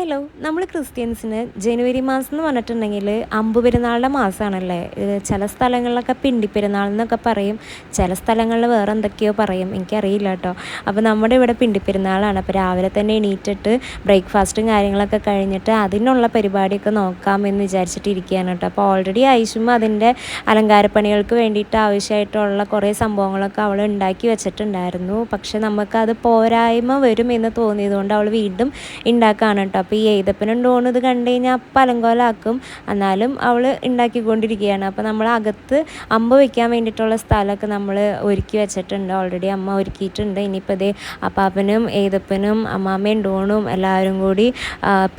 Hello, നമ്മൾ ക്രിസ്ത്യൻസിന് ജനുവരി മാസം എന്ന് പറഞ്ഞിട്ടുണ്ടെങ്കിൽ അമ്പ് പെരുന്നാളുടെ മാസമാണല്ലേ. ചില സ്ഥലങ്ങളിലൊക്കെ പിണ്ടി പെരുന്നാൾ എന്നൊക്കെ പറയും, ചില സ്ഥലങ്ങളിൽ വേറെ എന്തൊക്കെയോ പറയും, എനിക്കറിയില്ല കേട്ടോ. അപ്പോൾ നമ്മുടെ ഇവിടെ പിണ്ടി പെരുന്നാളാണ്. അപ്പോൾ രാവിലെ തന്നെ എണീറ്റിട്ട് ബ്രേക്ക്ഫാസ്റ്റും കാര്യങ്ങളൊക്കെ കഴിഞ്ഞിട്ട് അതിനുള്ള പരിപാടിയൊക്കെ നോക്കാമെന്ന് വിചാരിച്ചിട്ടിരിക്കുകയാണ് കേട്ടോ. അപ്പോൾ ഓൾറെഡി ഐഷും അതിൻ്റെ അലങ്കാരപ്പണികൾക്ക് വേണ്ടിയിട്ട് ആവശ്യമായിട്ടുള്ള കുറേ സംഭവങ്ങളൊക്കെ അവൾ ഉണ്ടാക്കി വെച്ചിട്ടുണ്ടായിരുന്നു. പക്ഷെ നമുക്കത് പോരായ്മ വരുമെന്ന് തോന്നിയതുകൊണ്ട് അവൾ വീണ്ടും ഉണ്ടാക്കുകയാണ് കേട്ടോ. അപ്പോൾ ഈ എഴുതപ്പനും ഡോണും ഇത് കണ്ടു കഴിഞ്ഞാൽ അപ്പം അലങ്കോലമാക്കും, എന്നാലും അവൾ ഉണ്ടാക്കിക്കൊണ്ടിരിക്കുകയാണ്. അപ്പോൾ നമ്മൾ അകത്ത് അമ്പ് വയ്ക്കാൻ വേണ്ടിയിട്ടുള്ള സ്ഥലമൊക്കെ നമ്മൾ ഒരുക്കി വെച്ചിട്ടുണ്ട്, ഓൾറെഡി അമ്മ ഒരുക്കിയിട്ടുണ്ട്. ഇനിയിപ്പോൾ ഇതേ അപ്പാപ്പനും എഴുതപ്പനും അമ്മാമ്മയും ഡോണും എല്ലാവരും കൂടി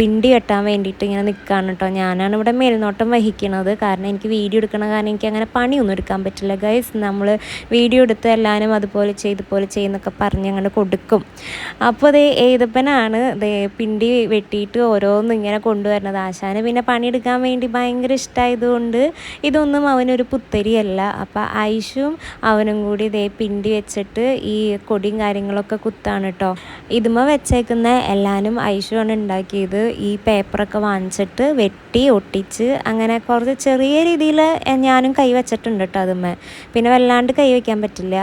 പിണ്ടി കെട്ടാൻ വേണ്ടിയിട്ട് ഇങ്ങനെ നിൽക്കുകയാണ് കേട്ടോ. ഞാനാണ് ഇവിടെ മേൽനോട്ടം വഹിക്കുന്നത്, കാരണം എനിക്ക് വീഡിയോ എടുക്കണ കാരണം എനിക്ക് അങ്ങനെ പണിയൊന്നും എടുക്കാൻ പറ്റില്ല ഗൈസ്. നമ്മൾ വീഡിയോ എടുത്ത് എല്ലാവരും അതുപോലെ ചെയ്യുന്നൊക്കെ പറഞ്ഞ് അങ്ങനെ കൊടുക്കും. അപ്പോൾ അതേ എഴുതപ്പനാണ് പിണ്ടി വെട്ടിയിട്ട് ഓരോന്നും ഇങ്ങനെ കൊണ്ടുവരുന്നത്. ആശാന് പിന്നെ പണിയെടുക്കാൻ വേണ്ടി ഭയങ്കര ഇഷ്ടമായതുകൊണ്ട് ഇതൊന്നും അവനൊരു പുത്തരിയല്ല. അപ്പോൾ ഐഷും അവനും കൂടി പിണ്ടി വെച്ചിട്ട് ഈ കൊടിയും കാര്യങ്ങളൊക്കെ കുത്താണ് കേട്ടോ. ഇതുമ്മ വെച്ചേക്കുന്ന എല്ലാവരും ഐഷുവാണ് ഉണ്ടാക്കിയത്. ഈ പേപ്പറൊക്കെ വാങ്ങിച്ചിട്ട് വെട്ടി ഒട്ടിച്ച് അങ്ങനെ കുറച്ച് ചെറിയ രീതിയിൽ ഞാനും കൈ വെച്ചിട്ടുണ്ട് കേട്ടോ അതുമ്മ. പിന്നെ വല്ലാണ്ട് കൈ വയ്ക്കാൻ പറ്റില്ല.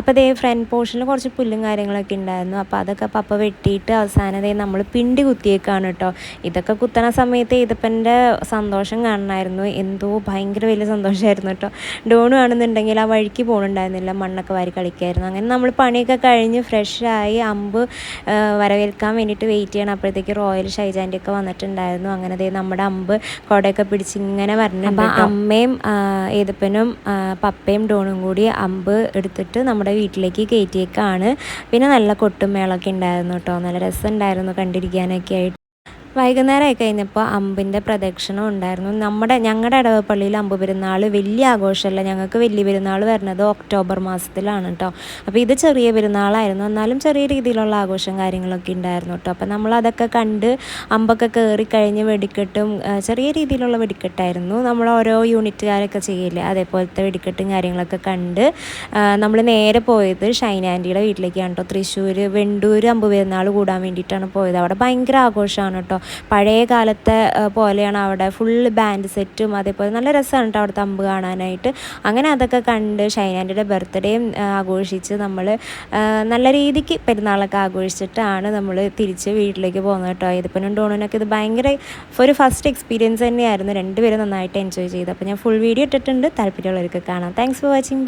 അപ്പോൾ ഫ്രണ്ട് പോർഷനിൽ കുറച്ച് പുല്ലും കാര്യങ്ങളൊക്കെ ഉണ്ടായിരുന്നു. അപ്പോൾ അതൊക്കെ പപ്പ വെട്ടിയിട്ട് അവസാനം നമ്മൾ പിണ്ടി കുത്തിയേക്കാണ് കേട്ടോ. ഇതൊക്കെ കുത്തണ സമയത്ത് ഇതിപ്പൻ്റെ സന്തോഷം കാണണമായിരുന്നു, എന്തോ ഭയങ്കര വലിയ സന്തോഷമായിരുന്നു കേട്ടോ. ഡോണു ആണെന്നുണ്ടെങ്കിൽ ആ വഴിക്ക് പോകണുണ്ടായിരുന്നില്ല, മണ്ണൊക്കെ വാരി കളിക്കായിരുന്നു. അങ്ങനെ നമ്മൾ പണിയൊക്കെ കഴിഞ്ഞ് ഫ്രഷായി അമ്പ് വരവേൽക്കാൻ വേണ്ടിയിട്ട് വെയിറ്റ് ചെയ്യണം. അപ്പോഴത്തേക്ക് റോയൽ ഷൈജാൻ്റെയൊക്കെ വന്നിട്ടുണ്ടായിരുന്നു. അങ്ങനെ നമ്മുടെ അമ്പ് കുടയൊക്കെ പിടിച്ച് ഇങ്ങനെ വരണുണ്ട്. അപ്പോൾ അമ്മയും ഏതപ്പനും പപ്പയും ഡോണും കൂടി അമ്പ് എടുത്തിട്ട് നമ്മുടെ വീട്ടിലേക്ക് കയറ്റിയേക്കാണ്. പിന്നെ നല്ല കൊട്ടും മേളൊക്കെ ഉണ്ടായിരുന്നു കേട്ടോ, നല്ല രസമുണ്ടായിരുന്നു കണ്ടിരിക്കാനൊക്കെ ആയിട്ട്. വൈകുന്നേരമായി കഴിഞ്ഞപ്പോൾ അമ്പിൻ്റെ പ്രദക്ഷിണം ഉണ്ടായിരുന്നു. ഞങ്ങളുടെ ഇടവപ്പള്ളിയിൽ അമ്പ് പെരുന്നാൾ വലിയ ആഘോഷമല്ല, ഞങ്ങൾക്ക് വലിയ പെരുന്നാൾ വരുന്നത് ഒക്ടോബർ മാസത്തിലാണ് കേട്ടോ. അപ്പോൾ ഇത് ചെറിയ പെരുന്നാളായിരുന്നു, എന്നാലും ചെറിയ രീതിയിലുള്ള ആഘോഷം കാര്യങ്ങളൊക്കെ ഉണ്ടായിരുന്നു കേട്ടോ. അപ്പോൾ നമ്മളതൊക്കെ കണ്ട് അമ്പൊക്കെ കയറി കഴിഞ്ഞ് വെടിക്കെട്ടും, ചെറിയ രീതിയിലുള്ള വെടിക്കെട്ടായിരുന്നു, നമ്മൾ ഓരോ യൂണിറ്റുകാരൊക്കെ ചെയ്യില്ലേ അതേപോലത്തെ വെടിക്കെട്ടും കാര്യങ്ങളൊക്കെ കണ്ട് നമ്മൾ നേരെ പോയത് ഷൈന ആൻറ്റിയുടെ വീട്ടിലേക്കാണ് കേട്ടോ. തൃശ്ശൂർ വെണ്ടൂർ അമ്പ് പെരുന്നാൾ കൂടാൻ വേണ്ടിയിട്ടാണ് പോയത്. അവിടെ ഭയങ്കര ആഘോഷമാണ് കേട്ടോ. പഴയ കാലത്തെ പോലെയാണ് അവിടെ, ഫുള്ള് ബാൻഡ് സെറ്റും അതേപോലെ നല്ല രസമാണ് കേട്ടോ അവിടുത്തെ അമ്പ് കാണാനായിട്ട്. അങ്ങനെ അതൊക്കെ കണ്ട് ഷൈനാൻ്റെ ബർത്ത്ഡേയും ആഘോഷിച്ച് നമ്മൾ നല്ല രീതിക്ക് പെരുന്നാളൊക്കെ ആഘോഷിച്ചിട്ടാണ് നമ്മൾ തിരിച്ച് വീട്ടിലേക്ക് പോകുന്നത് കേട്ടോ. ഇതിപ്പം ഡോണിനൊക്കെ ഇത് ഭയങ്കര ഒരു ഫസ്റ്റ് എക്സ്പീരിയൻസ് തന്നെയായിരുന്നു. രണ്ടുപേരും നന്നായിട്ട് എൻജോയ് ചെയ്തു. അപ്പോൾ ഞാൻ ഫുൾ വീഡിയോ ഇട്ടിട്ടുണ്ട്, താല്പര്യമുള്ളവർക്ക് കാണാം. Thanks for watching.